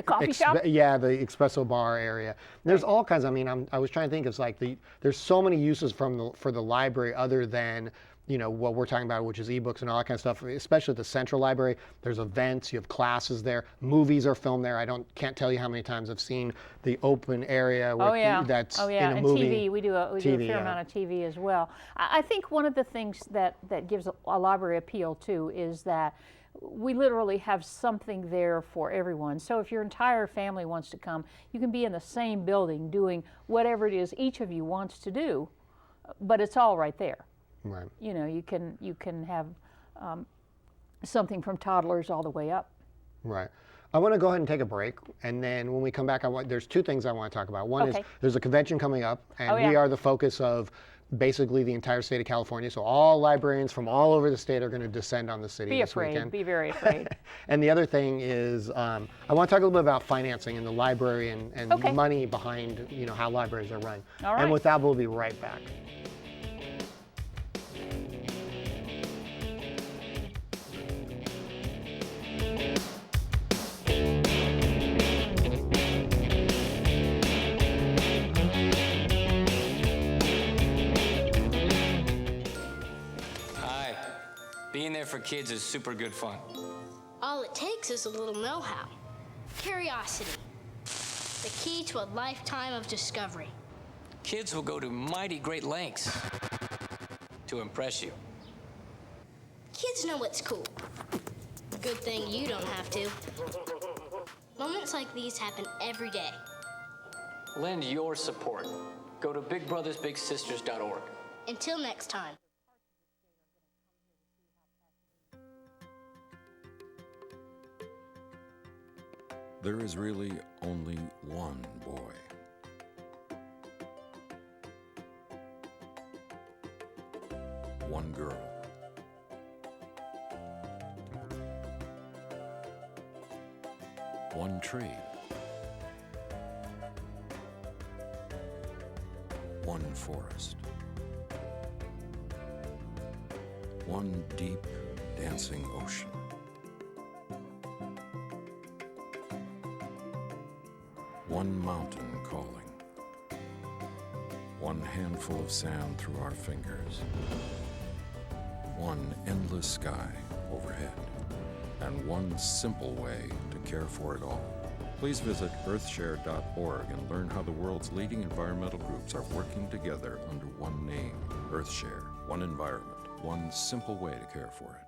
coffee shop? Yeah, the espresso bar area. There's all kinds. I mean, I was trying to think. It's like there's so many uses for the library other than, you know, what we're talking about, which is ebooks and all that kind of stuff. Especially at the central library, there's events. You have classes there. Movies are filmed there. Can't tell you how many times I've seen the open area. That's in a and movie. TV. We do a fair amount of TV as well. I think one of the things that gives a library appeal too is that we literally have something there for everyone. So if your entire family wants to come, you can be in the same building doing whatever it is each of you wants to do, but it's all right there. Right. You know, you can have something from toddlers all the way up. Right. I want to go ahead and take a break, and then when we come back, there's two things I want to talk about. One is there's a convention coming up, and we are the focus of basically the entire state of California. So all librarians from all over the state are going to descend on the city this weekend. Be very afraid. And the other thing is, I want to talk a little bit about financing and the library and money behind, you know, how libraries are run. All right. And with that, we'll be right back. Being there for kids is super good fun. All it takes is a little know-how. Curiosity. The key to a lifetime of discovery. Kids will go to mighty great lengths to impress you. Kids know what's cool. Good thing you don't have to. Moments like these happen every day. Lend your support. Go to bigbrothersbigsisters.org. Until next time. There is really only one boy. One girl. One tree. One forest. One deep, dancing ocean. One mountain calling. One handful of sand through our fingers. One endless sky overhead. And one simple way to care for it all. Please visit earthshare.org and learn how the world's leading environmental groups are working together under one name, EarthShare. One environment, one simple way to care for it.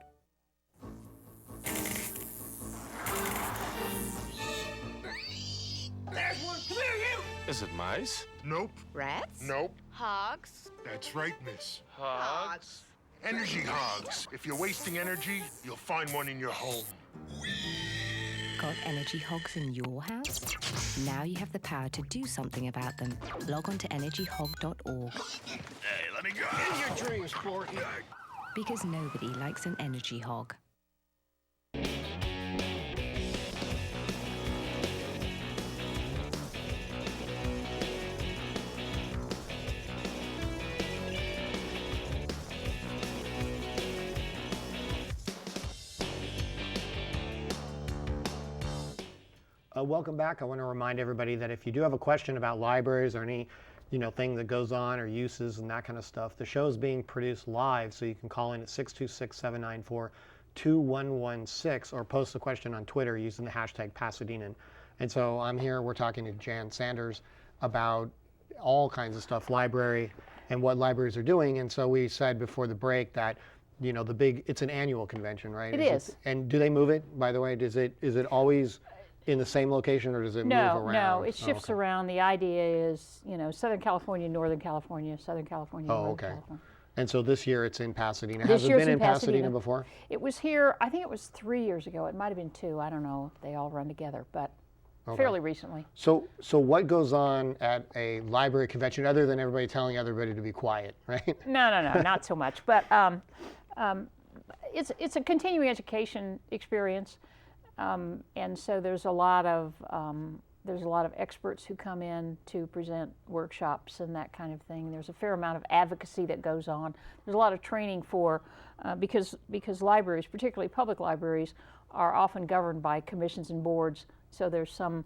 Is it mice? Nope. Rats? Nope. Hogs? That's right, miss. Hogs. Energy hogs. If you're wasting energy, you'll find one in your home. Got energy hogs in your house? Now you have the power to do something about them. Log on to energyhog.org. Hey, let me go. In your dreams, Porky. Because nobody likes an energy hog. Welcome back. I want to remind everybody that if you do have a question about libraries or any, you know, thing that goes on or uses and that kind of stuff, the show is being produced live, so you can call in at 626-794-2116 or post a question on Twitter using the hashtag Pasadena. And so I'm here, we're talking to Jan Sanders about all kinds of stuff, library and what libraries are doing. And so we said before the break that, you know, it's an annual convention, right? It is. And do they move it, by the way? Is it always in the same location, or does it move around? No, it shifts around. The idea is, you know, Southern California, Northern California, Southern California, Northern California. And so this year it's in Pasadena. This Has it been in Pasadena before? It was here, I think it was 3 years ago. It might have been 2. I don't know if they all run together, but fairly recently. So what goes on at a library convention other than everybody telling everybody to be quiet, right? No, not so much. But it's a continuing education experience. And so there's a lot of there's a lot of experts who come in to present workshops and that kind of thing. There's a fair amount of advocacy that goes on. There's a lot of training for, because libraries, particularly public libraries, are often governed by commissions and boards, so there's some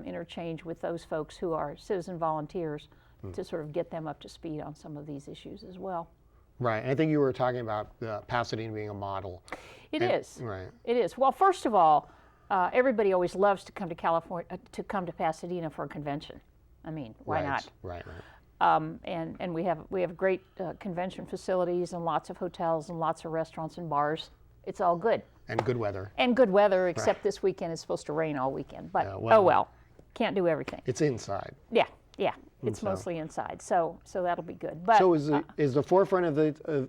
interchange with those folks who are citizen volunteers to sort of get them up to speed on some of these issues as well. Right. I think you were talking about Pasadena being a model. It is. Right. It is. Well, first of all, everybody always loves to come to California, to come to Pasadena for a convention. I mean, why not? Right. And we have great convention facilities and lots of hotels and lots of restaurants and bars. It's all good. And good weather. And good weather, except this weekend it's supposed to rain all weekend. But well, oh well, can't do everything. It's inside. Yeah. It's mostly inside, so that'll be good. But so is the forefront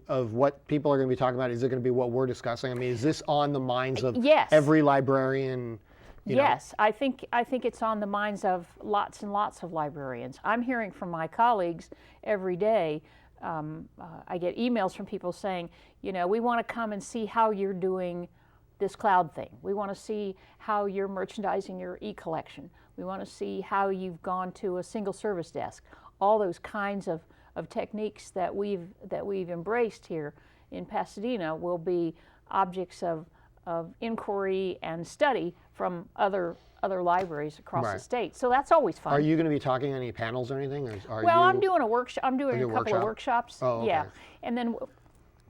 of what people are going to be talking about? Is it going to be what we're discussing? I mean, is this on the minds of every librarian? Yes, I think it's on the minds of lots and lots of librarians. I'm hearing from my colleagues every day. I get emails from people saying, we want to come and see how you're doing this cloud thing. We want to see how you're merchandising your e-collection. We want to see how you've gone to a single service desk. All those kinds of techniques that we've embraced here in Pasadena will be objects of inquiry and study from other libraries across the state. So that's always fun. Are you going to be talking on any panels or anything? I'm doing a workshop. I'm doing a couple of workshops. Oh, okay. Yeah, and then,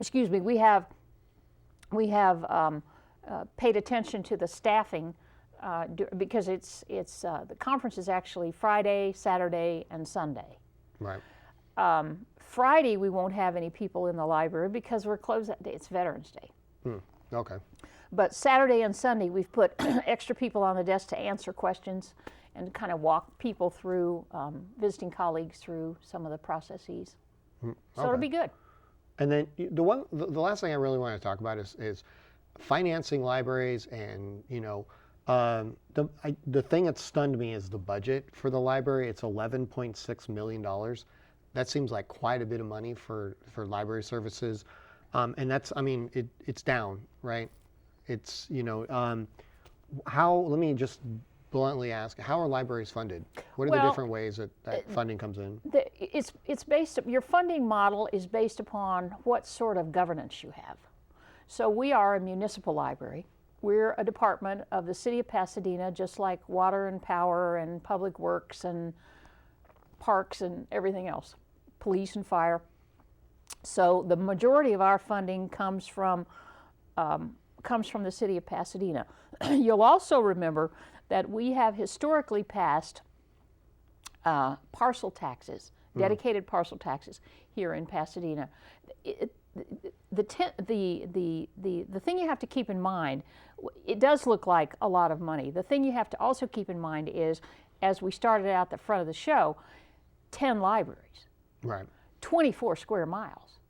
excuse me, we have paid attention to the staffing. Because the conference is actually Friday, Saturday, and Sunday. Right. Friday we won't have any people in the library because we're closed that day. It's Veterans Day. Okay. But Saturday and Sunday we've put extra people on the desk to answer questions and kind of walk people through, visiting colleagues through some of the processes. So it'll be good. And then the last thing I really want to talk about is financing libraries and the thing that stunned me is the budget for the library. It's $11.6 million. That seems like quite a bit of money for library services. And that's, it's down, right? It's, let me just bluntly ask, how are libraries funded? What are the different ways that funding comes in? It's based, your funding model is based upon what sort of governance you have. So we are a municipal library. We're a department of the city of Pasadena, just like water and power and public works and parks and everything else, police and fire. So the majority of our funding comes from the city of Pasadena. You'll also remember that we have historically passed parcel taxes, dedicated parcel taxes here in Pasadena. The thing you have to keep in mind, it does look like a lot of money. The thing you have to also keep in mind is, as we started out the front of the show, 10 libraries, right, 24 square miles.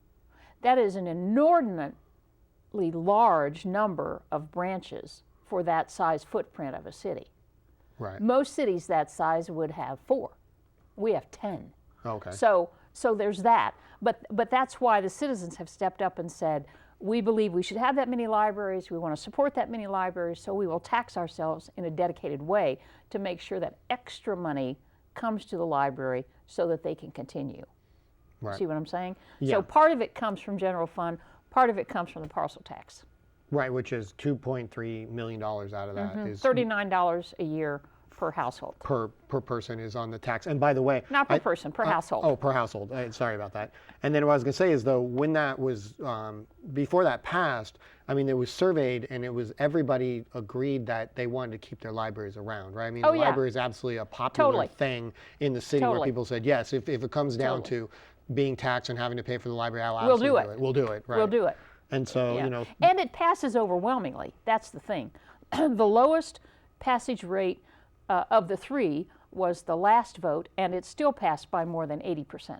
That is an inordinately large number of branches for that size footprint of a city. Right. Most cities that size would have 4. We have 10. Okay. So there's that. But that's why the citizens have stepped up and said, we believe we should have that many libraries, we want to support that many libraries, so we will tax ourselves in a dedicated way to make sure that extra money comes to the library so that they can continue. Right. See what I'm saying? Yeah. So part of it comes from general fund, part of it comes from the parcel tax. Right, which is $2.3 million out of that. Is $39 a year per household. Per person is on the tax. And by the way, not per person, per household. Oh, per household. Sorry about that. And then what I was going to say is, though, when that was before that passed, it was surveyed, and it was everybody agreed that they wanted to keep their libraries around, right? The library is absolutely a popular thing in the city where people said, yes, if it comes down to being taxed and having to pay for the library, I'll absolutely do it. We'll do it. Right. We'll do it. And so, And it passes overwhelmingly. That's the thing. The lowest passage rate of the 3 was the last vote, and it still passed by more than 80%.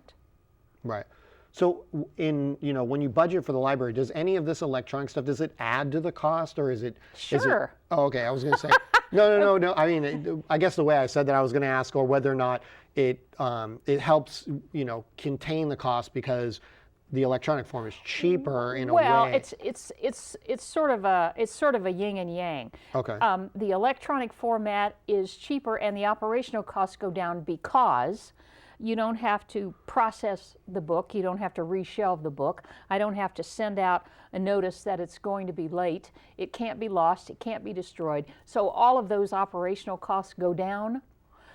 Right. So when you budget for the library, does any of this electronic stuff, does it add to the cost, or is it? Sure. Okay, I was going to say, no. I guess the way I said that, I was going to ask, or whether or not it helps, contain the cost, because the electronic form is cheaper in a well, way. it's sort of a yin and yang. Okay. The electronic format is cheaper, and the operational costs go down because you don't have to process the book. You don't have to reshelve the book. I don't have to send out a notice that it's going to be late. It can't be lost. It can't be destroyed. So all of those operational costs go down.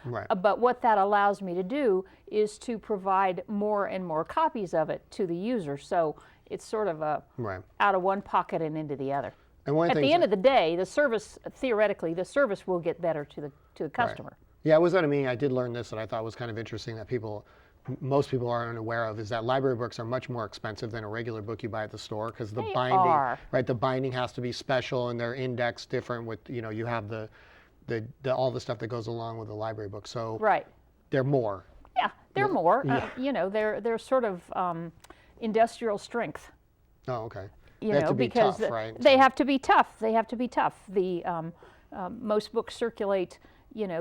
Right. But what that allows me to do is to provide more and more copies of it to the user. So it's sort of a out of one pocket and into the other. And one At the end of the day, the service, theoretically, the service will get better to the customer. Yeah, I was at a meeting. I did learn this that I thought was kind of interesting that most people aren't aware of, is that library books are much more expensive than a regular book you buy at the store because the binding, right? The binding has to be special and they're indexed different with, you have the all the stuff that goes along with the library book. So they're more. Yeah, they're more. They're sort of industrial strength. Oh, okay. They have to be because tough, right? They have to be tough. They have to be tough. The most books circulate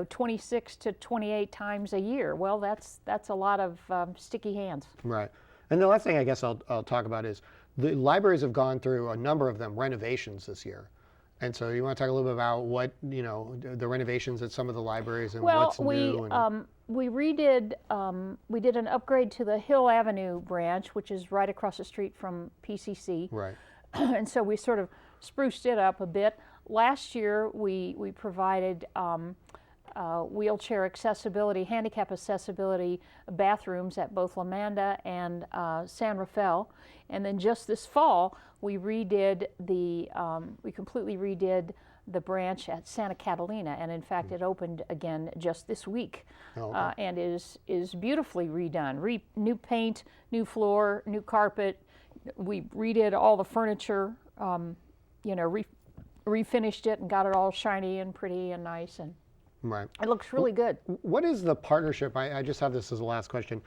26 to 28 times a year. Well, that's a lot of sticky hands. Right. And the last thing I guess I'll talk about is the libraries have gone through a number of them renovations this year. And so you want to talk a little bit about what, the renovations at some of the libraries and what's new? We redid, we did an upgrade to the Hill Avenue branch, which is right across the street from PCC. Right. And so we sort of spruced it up a bit. Last year, we provided wheelchair accessibility, handicap accessibility bathrooms at both La Manda and San Rafael. And then just this fall, we redid we completely redid the branch at Santa Catalina, and in fact, it opened again just this week, and is beautifully redone. New paint, new floor, new carpet. We redid all the furniture, refinished it and got it all shiny and pretty and nice, and it looks really good. What is the partnership? I just have this as the last question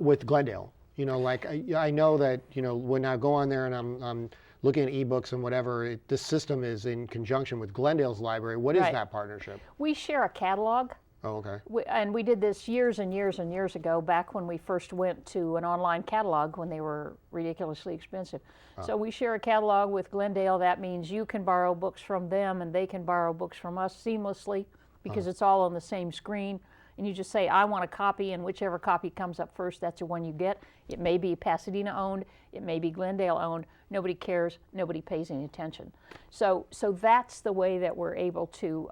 with Glendale. I know that when I go on there and I'm looking at ebooks and whatever, this system is in conjunction with Glendale's library. What is that partnership? We share a catalog. Oh, okay. And we did this years and years and years ago, back when we first went to an online catalog when they were ridiculously expensive. So we share a catalog with Glendale. That means you can borrow books from them and they can borrow books from us seamlessly because it's all on the same screen. And you just say, I want a copy, and whichever copy comes up first, that's the one you get. It may be Pasadena owned, it may be Glendale owned. Nobody cares, nobody pays any attention. So that's the way that we're able to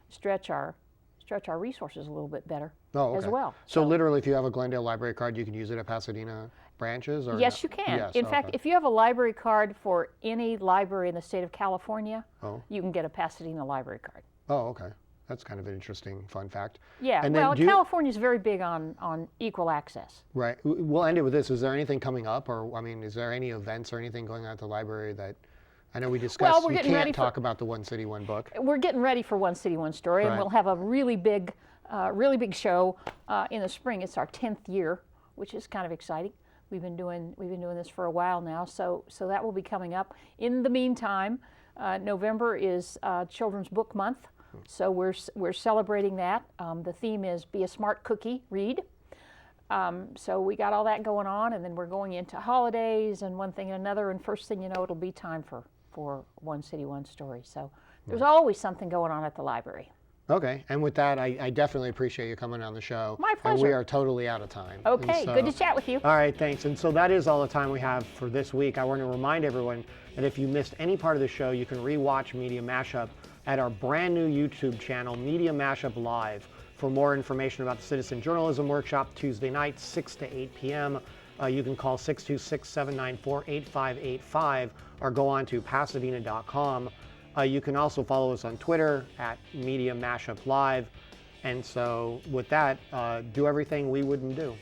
stretch our resources a little bit better as well. So literally, if you have a Glendale library card, you can use it at Pasadena branches? Or yes, you can. Yes, in fact, if you have a library card for any library in the state of California, you can get a Pasadena library card. Oh, okay. That's kind of an interesting fun fact. Yeah, and well, California's very big on equal access. Right. We'll end it with this. Is there anything coming up, or is there any events or anything going on at the library that I know we discussed? We can't talk about the One City, One Book. We're getting ready for One City, One Story, and we'll have a really big show in the spring. It's our 10th year, which is kind of exciting. We've been doing this for a while now, so that will be coming up. In the meantime, November is Children's Book Month. So we're celebrating that. The theme is Be a Smart Cookie, Read. So we got all that going on, and then we're going into holidays and one thing and another, and first thing you know, it'll be time for One City, One Story. So there's always something going on at the library. Okay, and with that, I definitely appreciate you coming on the show. My pleasure. And we are totally out of time. Okay, good to chat with you. All right, thanks. And so that is all the time we have for this week. I want to remind everyone that if you missed any part of the show, you can rewatch Media Mashup at our brand new YouTube channel, Media Mashup Live. For more information about the Citizen Journalism Workshop, Tuesday nights, 6 to 8 p.m., you can call 626-794-8585 or go on to Pasadena.com. You can also follow us on Twitter at Media Mashup Live. And so with that, do everything we wouldn't do.